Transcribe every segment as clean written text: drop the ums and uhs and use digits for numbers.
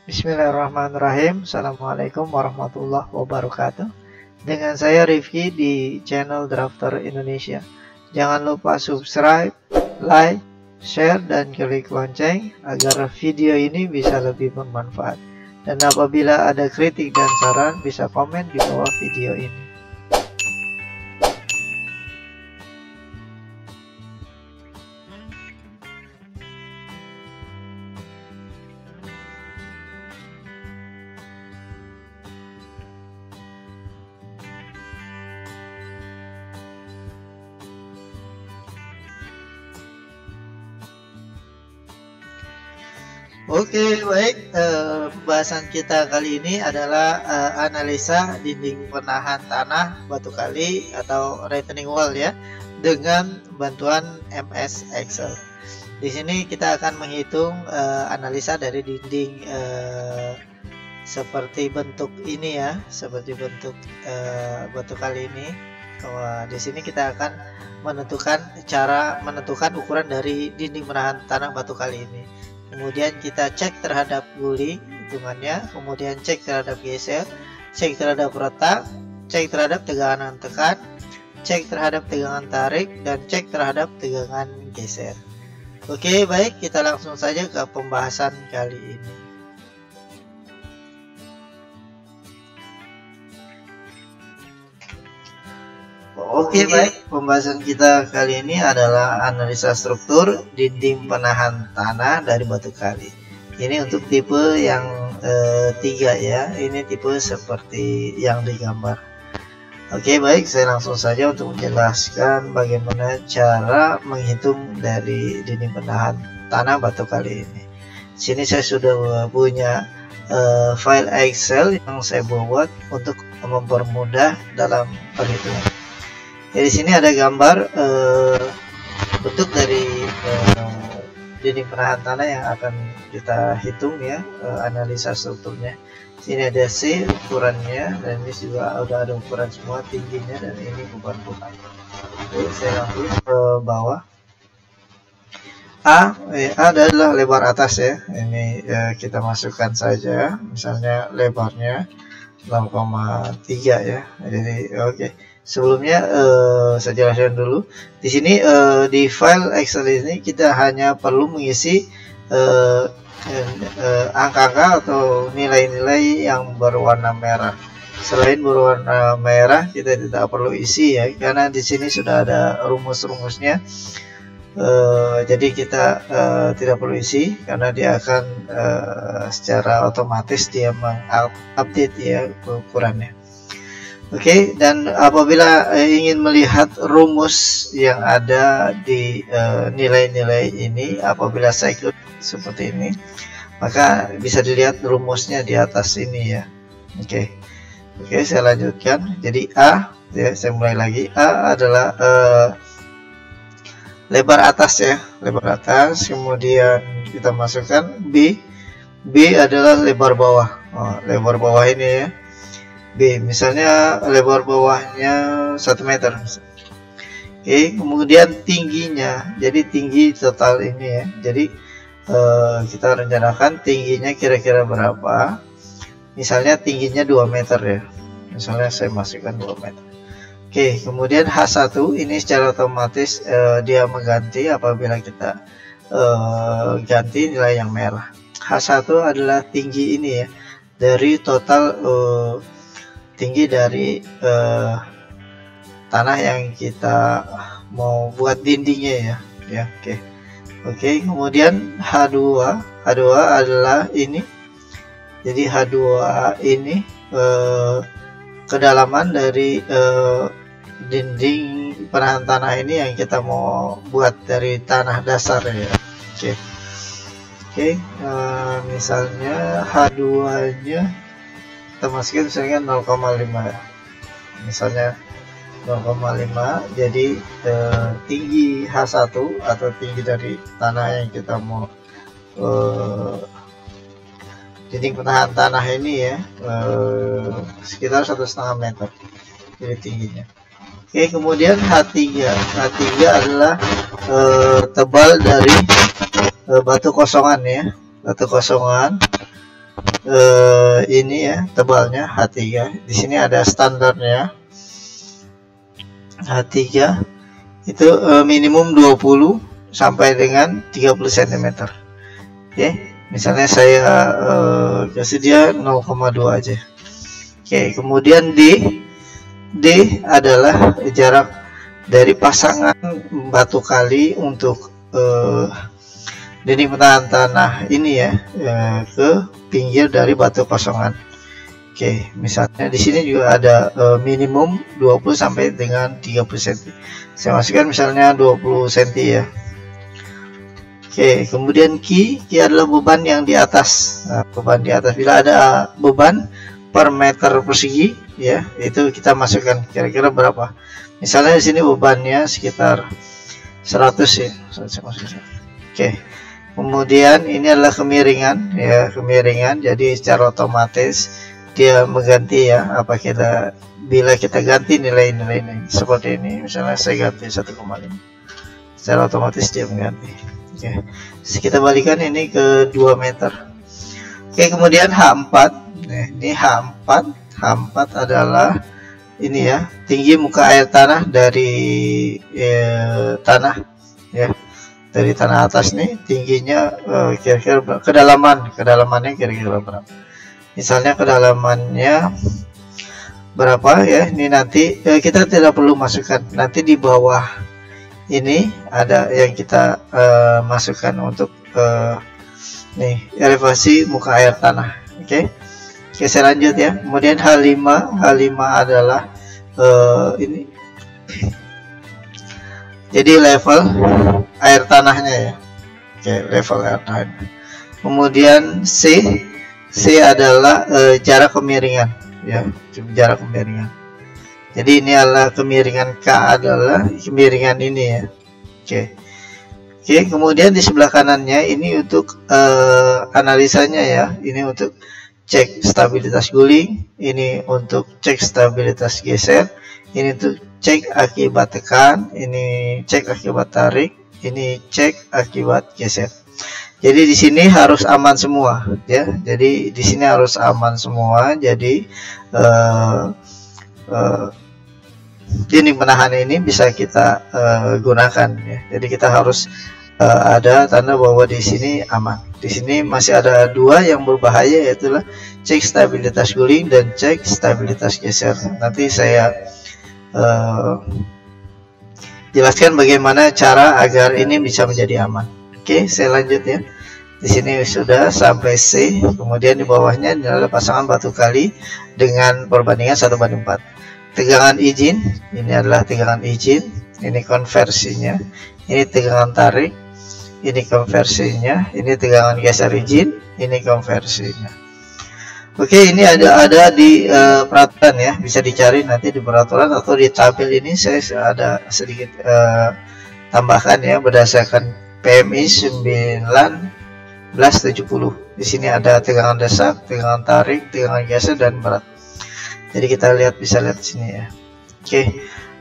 Bismillahirrahmanirrahim. Assalamualaikum warahmatullahi wabarakatuh. Dengan saya Rifki di channel Drafter Indonesia. Jangan lupa subscribe, like, share, dan klik lonceng agar video ini bisa lebih bermanfaat. Dan apabila ada kritik dan saran, bisa komen di bawah video ini. Oke, baik. Pembahasan kita kali ini adalah analisa dinding penahan tanah batu kali atau retaining wall ya, dengan bantuan MS Excel. Di sini kita akan menghitung analisa dari dinding seperti bentuk ini ya, seperti bentuk batu kali ini. Di sini kita akan cara menentukan ukuran dari dinding penahan tanah batu kali ini. Kemudian kita cek terhadap guling hitungannya, kemudian cek terhadap geser, cek terhadap retak, cek terhadap tegangan tekan, cek terhadap tegangan tarik, dan cek terhadap tegangan geser. Oke, baik, kita langsung saja ke pembahasan kali ini. Oke, baik, pembahasan kita kali ini adalah analisa struktur dinding penahan tanah dari batu kali. Ini untuk tipe yang 3 ya, ini tipe seperti yang digambar. Oke, baik, saya langsung saja untuk menjelaskan bagaimana cara menghitung dari dinding penahan tanah batu kali ini. Sini saya sudah punya file Excel yang saya buat untuk mempermudah dalam perhitungan. Di sini ada gambar bentuk dari dinding penahan tanah yang akan kita hitung ya, analisa strukturnya. Sini ada C ukurannya, dan ini juga udah ada ukuran semua tingginya, dan ini beban-beban. Saya langsung ke bawah. A adalah lebar atas ya. Ini kita masukkan saja, misalnya lebarnya 0,3 ya. Jadi oke. Sebelumnya saya jelaskan dulu. Di sini di file Excel ini kita hanya perlu mengisi angka-angka atau nilai-nilai yang berwarna merah. Selain berwarna merah kita tidak perlu isi ya, karena di sini sudah ada rumus-rumusnya. Jadi kita tidak perlu isi karena dia akan secara otomatis dia mengupdate ya ukurannya. Oke, dan apabila ingin melihat rumus yang ada di nilai-nilai ini, apabila saya klik seperti ini, maka bisa dilihat rumusnya di atas ini ya. Oke, saya lanjutkan. Jadi A, ya, saya mulai lagi. A adalah lebar atas ya, lebar atas. Kemudian kita masukkan B. B adalah lebar bawah. Lebar bawah ini ya. B, misalnya lebar bawahnya 1 meter. Oke, kemudian tingginya, jadi tinggi total ini ya. Jadi kita rencanakan tingginya kira-kira berapa. Misalnya tingginya 2 meter ya. Misalnya saya masukkan 2 meter. Oke, kemudian H1 ini secara otomatis dia mengganti apabila kita ganti nilai yang merah. H1 adalah tinggi ini ya, dari total tinggi dari tanah yang kita mau buat dindingnya ya. Oke, kemudian H2 adalah ini. Jadi H2 ini kedalaman dari dinding penahan tanah ini yang kita mau buat dari tanah dasar ya. Oke, misalnya H2 nya kita masukkan misalnya 0,5 ya. Misalnya 0,5, jadi tinggi H1 atau tinggi dari tanah yang kita mau dinding penahan tanah ini ya, sekitar 1,5 meter jadi tingginya. Oke, kemudian H3 adalah tebal dari batu kosongan ya, batu kosongan ini ya tebalnya H3. Di sini ada standarnya H3 itu minimum 20 sampai dengan 30 cm. Oke, misalnya saya kasih dia 0,2 aja. Oke, kemudian D adalah jarak dari pasangan batu kali untuk dinding penahan tanah ini ya ke pinggir dari batu kosongan. Oke, misalnya di sini juga ada minimum 20 sampai dengan 30 cm. Saya masukkan misalnya 20 cm ya. Oke, kemudian Q adalah beban yang di atas. Nah, beban di atas, bila ada beban per meter persegi ya, itu kita masukkan kira-kira berapa. Misalnya di sini bebannya sekitar 100 ya. Oke. Kemudian ini adalah kemiringan ya, kemiringan. Jadi secara otomatis dia mengganti ya, bila kita ganti nilai-nilai seperti ini, misalnya saya ganti 1,5, secara otomatis dia mengganti. Oke, kita balikan ini ke 2 meter. Oke, kemudian H4. Nah, ini H4 adalah ini ya, tinggi muka air tanah dari tanah ya, dari tanah atas nih tingginya kira-kira kedalamannya kira-kira berapa. Misalnya kedalamannya berapa ya, ini nanti kita tidak perlu masukkan, nanti di bawah ini ada yang kita masukkan untuk nih elevasi muka air tanah. Oke, saya lanjut ya. Kemudian H5 adalah ini jadi level air tanahnya ya. Oke, level air tanah. Kemudian C adalah jarak kemiringan ya, jarak kemiringan. Jadi ini adalah kemiringan K adalah kemiringan ini ya. Oke, kemudian di sebelah kanannya ini untuk analisanya ya. Ini untuk cek stabilitas guling, ini untuk cek stabilitas geser, ini untuk cek akibat tekan, ini cek akibat tarik, ini cek akibat geser. Jadi di sini harus aman semua ya. Jadi di sini harus aman semua. Jadi dinding penahan ini bisa kita gunakan ya. Jadi kita harus ada tanda bahwa di sini aman. Di sini masih ada dua yang berbahaya, yaitu cek stabilitas guling dan cek stabilitas geser. Nanti saya jelaskan bagaimana cara agar ini bisa menjadi aman. Oke, saya lanjut ya. Di sini sudah sampai C. Kemudian di bawahnya adalah pasangan batu kali dengan perbandingan 1:4. Tegangan izin, ini adalah tegangan izin, ini konversinya, ini tegangan tarik, ini konversinya, ini tegangan geser izin, ini konversinya. Oke, ini ada di peraturan ya, bisa dicari nanti di peraturan atau di tabel ini saya ada sedikit tambahkan ya, berdasarkan PMI 1970. Di sini ada tegangan desak, tegangan tarik, tegangan geser dan berat. Jadi kita bisa lihat di sini ya. Oke.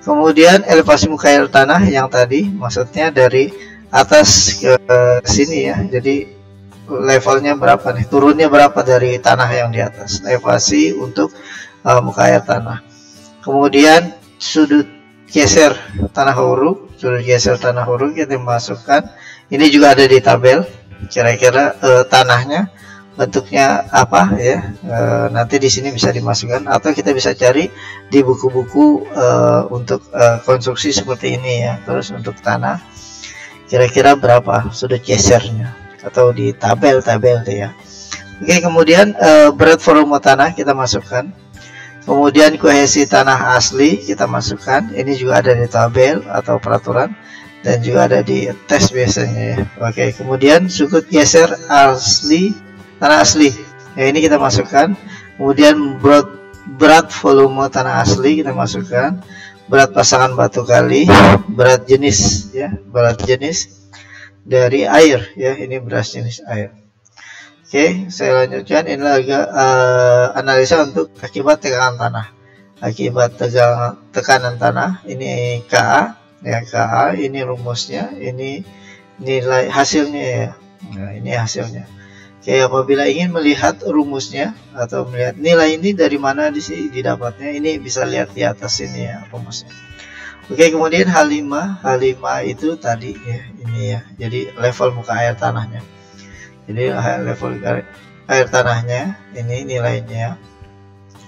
Kemudian elevasi muka air tanah yang tadi, maksudnya dari atas ke sini ya. Jadi levelnya berapa nih? Turunnya berapa dari tanah yang di atas? Elevasi untuk muka air tanah. Kemudian sudut geser tanah huruf, kita masukkan. Ini juga ada di tabel. Kira-kira tanahnya bentuknya apa ya, nanti di sini bisa dimasukkan atau kita bisa cari di buku-buku untuk konstruksi seperti ini ya. Terus untuk tanah kira-kira berapa sudut gesernya atau di tabel-tabel ya. Oke, kemudian berat volume tanah kita masukkan, kemudian kohesi tanah asli kita masukkan, ini juga ada di tabel atau peraturan dan juga ada di tes biasanya ya. Oke, kemudian sudut geser asli tanah asli ya, ini kita masukkan. Kemudian berat volume tanah asli kita masukkan, berat pasangan batu kali, berat jenis ya, berat jenis dari air ya, ini berat jenis air. Oke, saya lanjutkan. Ini agak analisa untuk akibat tekanan tanah, akibat tekanan tanah. Ini KA ya, KA ini rumusnya, ini nilai hasilnya ya. Nah, ini hasilnya. Oke, apabila ingin melihat rumusnya atau melihat nilai ini dari mana di sini didapatnya, ini bisa lihat di atas ini ya rumusnya. Oke, kemudian H5 itu tadi ya, ini ya. Jadi level muka air tanahnya. Jadi level air tanahnya ini nilainya.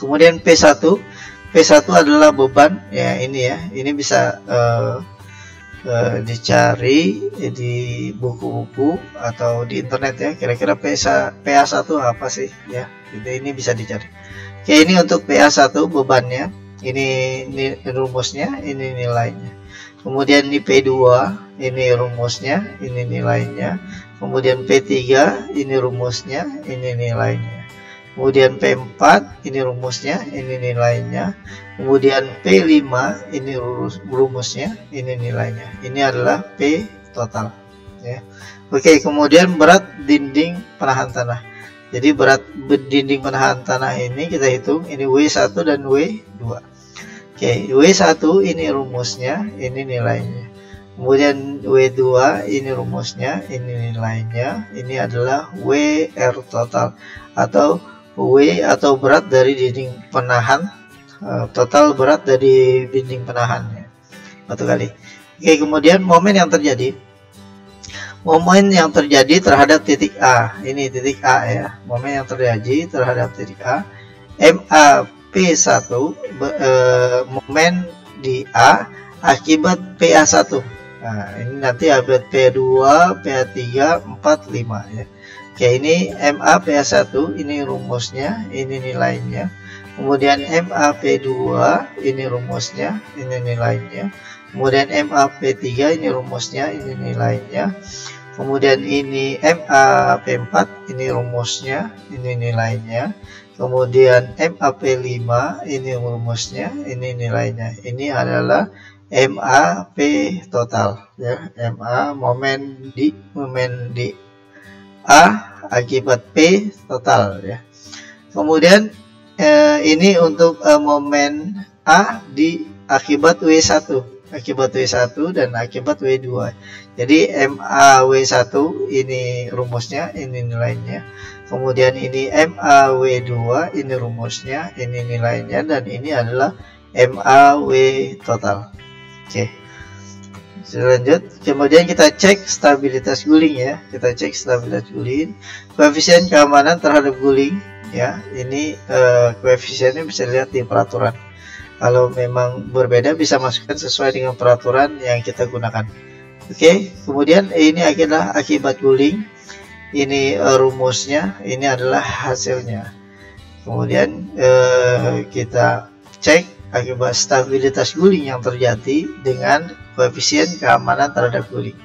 Kemudian P1 adalah beban ya, ini ya. Ini bisa dicari di buku-buku atau di internet ya, kira-kira PA1 apa sih ya, ini bisa dicari. Oke, ini untuk PA1 bebannya, ini rumusnya, ini nilainya. Kemudian ini P2, ini rumusnya, ini nilainya. Kemudian P3, ini rumusnya, ini nilainya. Kemudian P4, ini rumusnya, ini nilainya. Kemudian P5, ini rumusnya, ini nilainya. Ini adalah P total ya. Oke, kemudian berat dinding penahan tanah. Jadi berat dinding penahan tanah ini kita hitung, ini W1 dan W2. Oke, W1 ini rumusnya, ini nilainya. Kemudian W2 ini rumusnya, ini nilainya. Ini adalah WR total atau W atau berat dari dinding penahan, total berat dari dinding penahannya satu kali. Oke, kemudian momen yang terjadi terhadap titik A, ini titik A ya, momen yang terjadi terhadap titik A, MAP1 momen di A akibat PA1. Nah, ini nanti akibat P2, PA3, 4, 5 ya. Oke, ini MAP1, ini rumusnya, ini nilainya. Kemudian MAP2, ini rumusnya, ini nilainya. Kemudian MAP3, ini rumusnya, ini nilainya. Kemudian ini MAP4, ini rumusnya, ini nilainya. Kemudian MAP5, ini rumusnya, ini nilainya. Ini adalah MAP total ya, MA momen di A akibat P total ya. Kemudian ini untuk momen A di akibat W1 dan akibat W2. Jadi MAW1 ini rumusnya, ini nilainya. Kemudian ini MAW2 ini rumusnya, ini nilainya, dan ini adalah MAW total. Oke. Lanjut, kemudian kita cek stabilitas guling ya. Kita cek stabilitas guling, koefisien keamanan terhadap guling ya. Ini koefisiennya bisa dilihat di peraturan. Kalau memang berbeda bisa masukkan sesuai dengan peraturan yang kita gunakan. Oke, kemudian ini adalah akibat guling. Ini rumusnya, ini adalah hasilnya. Kemudian kita cek akibat stabilitas guling yang terjadi dengan koefisien keamanan terhadap guling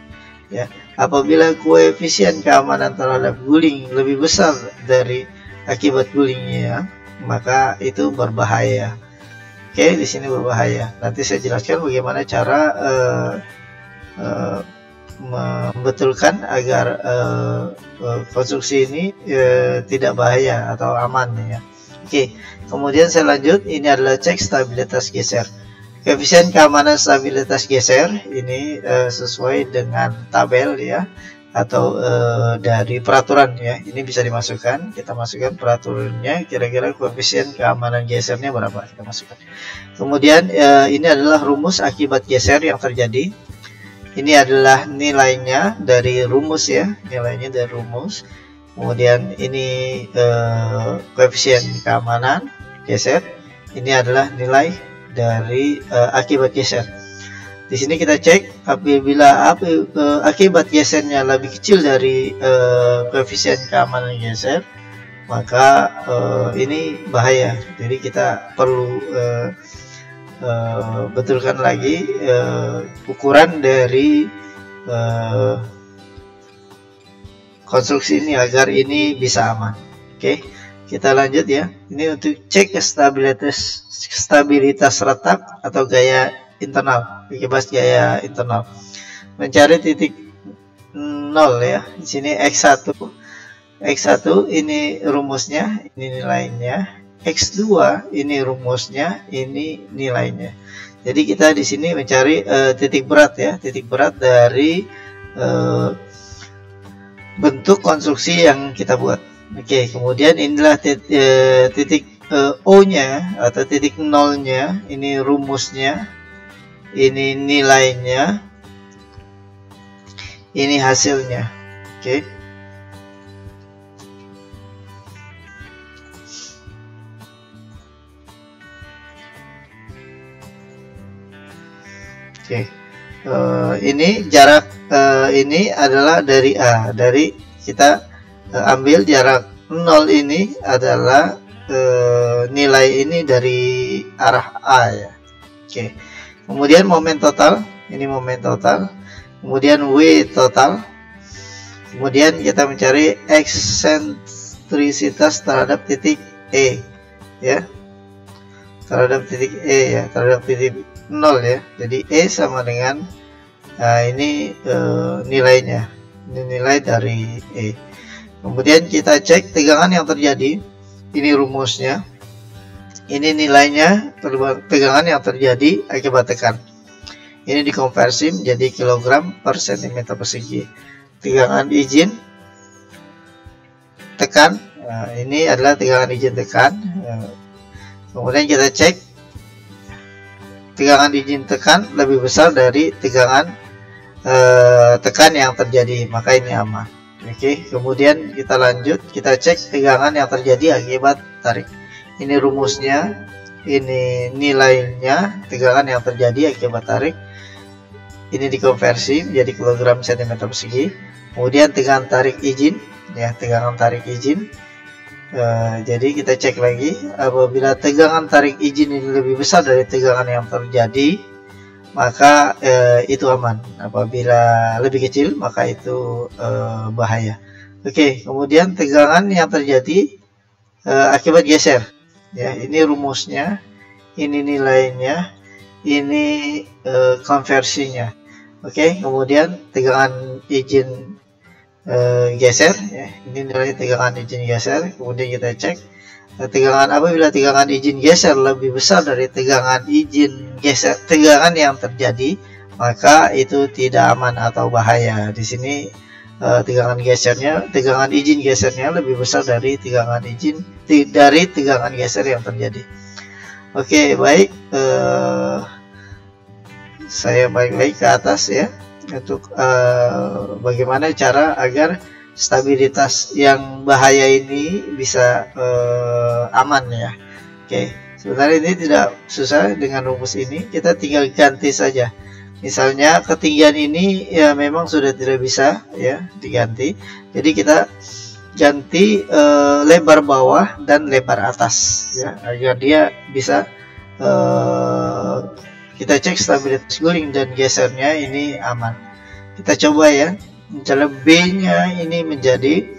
ya. Apabila koefisien keamanan terhadap guling lebih besar dari akibat gulingnya, maka itu berbahaya. Oke, di sini berbahaya. Nanti saya jelaskan bagaimana cara membetulkan agar konstruksi ini tidak bahaya atau aman ya. Oke, kemudian saya lanjut. Ini adalah cek stabilitas geser. Koefisien keamanan stabilitas geser ini sesuai dengan tabel ya, atau dari peraturan ya. Ini bisa dimasukkan. Kita masukkan peraturannya, kira-kira koefisien keamanan gesernya berapa, kita masukkan. Kemudian ini adalah rumus akibat geser yang terjadi. Ini adalah nilainya dari rumus ya, nilainya dari rumus. Kemudian ini koefisien keamanan geser. Ini adalah nilai dari akibat geser. Di sini kita cek, apabila akibat gesernya lebih kecil dari koefisien keamanan geser, maka ini bahaya. Jadi kita perlu betulkan lagi ukuran dari konstruksi ini agar ini bisa aman. Oke, kita lanjut ya. Ini untuk cek stabilitas retak atau gaya internal, bebas gaya internal. Mencari titik 0 ya. Di sini X1 ini rumusnya, ini nilainya. X2 ini rumusnya, ini nilainya. Jadi kita di sini mencari titik berat ya, titik berat dari bentuk konstruksi yang kita buat. Oke, kemudian inilah titik O nya atau titik nolnya, ini rumusnya, ini nilainya, ini hasilnya. Oke. Oke. Ini jarak ini adalah dari A. Dari kita ambil jarak 0 ini adalah nilai ini dari arah A ya. Oke. Kemudian momen total, ini momen total. Kemudian W total. Kemudian kita mencari eksentrisitas terhadap titik E ya. Terhadap titik E ya, terhadap titik 0 ya. Jadi E sama dengan ini nilainya. Ini nilai dari E. Kemudian kita cek tegangan yang terjadi. Ini rumusnya. Ini nilainya tegangan yang terjadi akibat tekan. Ini dikonversi menjadi kilogram per sentimeter persegi. Tegangan izin tekan. Nah, ini adalah tegangan izin tekan. Kemudian kita cek tegangan izin tekan lebih besar dari tegangan tekan yang terjadi, maka ini aman. Oke, kemudian kita lanjut, kita cek tegangan yang terjadi akibat tarik. Ini rumusnya, ini nilainya tegangan yang terjadi akibat tarik. Ini dikonversi menjadi kilogram sentimeter persegi. Kemudian tegangan tarik izin, ya tegangan tarik izin. Jadi kita cek lagi, apabila tegangan tarik izin ini lebih besar dari tegangan yang terjadi, maka itu aman. Apabila lebih kecil, maka itu bahaya. Oke, kemudian tegangan yang terjadi akibat geser. Ya, ini rumusnya, ini nilainya, ini konversinya. Oke, kemudian tegangan izin geser, ya, ini nilai tegangan izin geser. Kemudian kita cek tegangan, apabila tegangan izin geser lebih besar dari tegangan izin geser, tegangan yang terjadi, maka itu tidak aman atau bahaya. Di sini tegangan izin gesernya lebih besar dari tegangan geser yang terjadi. Oke, baik, saya balik lagi ke atas ya, untuk bagaimana cara agar stabilitas yang bahaya ini bisa aman ya. Oke, sebenarnya ini tidak susah. Dengan rumus ini kita tinggal ganti saja. Misalnya ketinggian ini ya memang sudah tidak bisa ya diganti, jadi kita ganti lebar bawah dan lebar atas ya, agar dia bisa kita cek stabilitas guling dan gesernya ini aman. Kita coba ya, misalnya B nya ini menjadi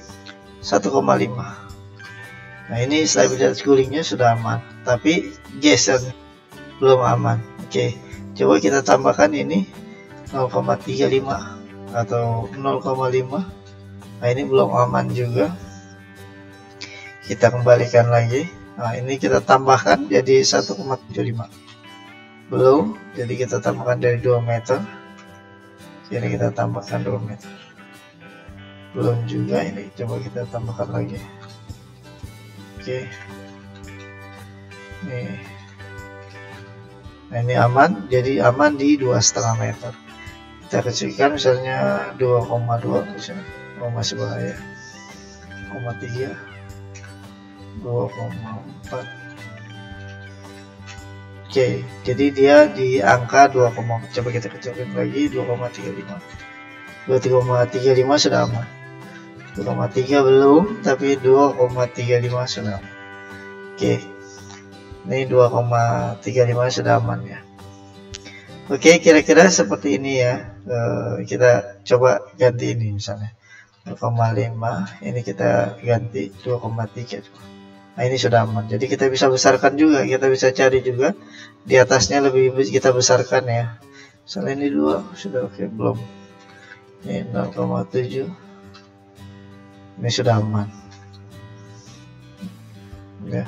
1,5. Nah, ini stabilitas gulingnya sudah aman, tapi geser belum aman. Oke, coba kita tambahkan ini 0,35 atau 0,5. Nah, ini belum aman juga. Kita kembalikan lagi. Nah, ini kita tambahkan jadi 1,75. Belum, jadi kita tambahkan dari 2 meter. Jadi kita tambahkan 2 meter. Belum juga, ini coba kita tambahkan lagi. Oke. Nih. Nah, ini aman, jadi aman di 2,5 meter. Kita kecilkan misalnya 2,2 misalnya. Oh, masih bahaya. 0,3, 2,4. Oke, jadi dia di angka 2, coba kita kecilkan lagi 2,35. 2,35 sudah aman. 2,3 belum, tapi 2,35 sudah aman. Oke, ini 2,35 sudah aman ya. Oke, kira-kira seperti ini ya. Kita coba ganti ini misalnya 2,5, ini kita ganti 2,3. Nah, ini sudah aman. Jadi kita bisa besarkan juga, kita bisa cari juga di atasnya lebih kita besarkan ya. Misalnya ini 2 sudah oke, belum. Ini 0,7. Ini sudah aman. Ya.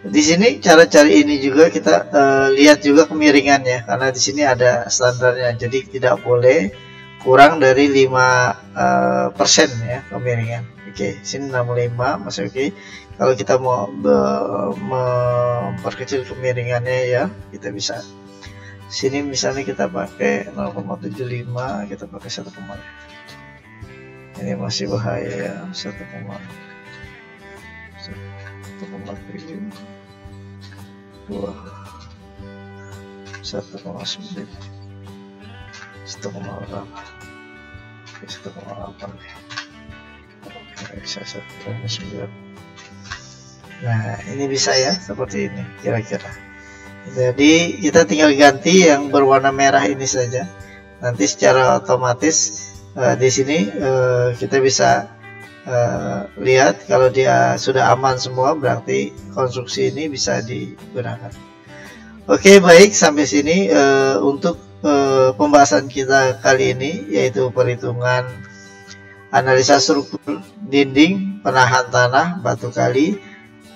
Di sini cara cari ini juga kita lihat juga kemiringannya, karena di sini ada standarnya. Jadi tidak boleh kurang dari 5% ya kemiringan. Oke, sini 65 masih oke. Kalau kita mau memperkecil kemiringannya ya, kita bisa. Sini misalnya kita pakai 0,75, kita pakai 1, ini masih bahaya ya, 1,7, 2, 1,9, 1,8, 1,8 ya. Oke, saya 1,9. Nah, ini bisa ya, seperti ini kira-kira. Jadi kita tinggal ganti yang berwarna merah ini saja. Nanti secara otomatis di sini kita bisa lihat kalau dia sudah aman semua, berarti konstruksi ini bisa digunakan. Oke, baik, sampai sini untuk pembahasan kita kali ini, yaitu perhitungan analisa struktur dinding penahan tanah batu kali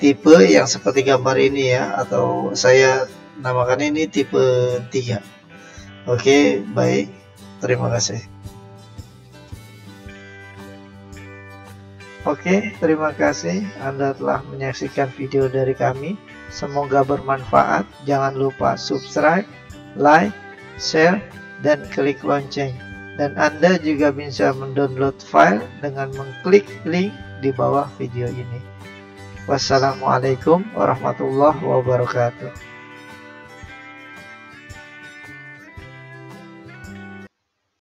tipe yang seperti gambar ini ya, atau saya namakan ini tipe 3. Oke, baik, terima kasih. Oke, terima kasih Anda telah menyaksikan video dari kami. Semoga bermanfaat. Jangan lupa subscribe, like, share, dan klik lonceng. Dan Anda juga bisa mendownload file dengan mengklik link di bawah video ini. Wassalamualaikum warahmatullahi wabarakatuh.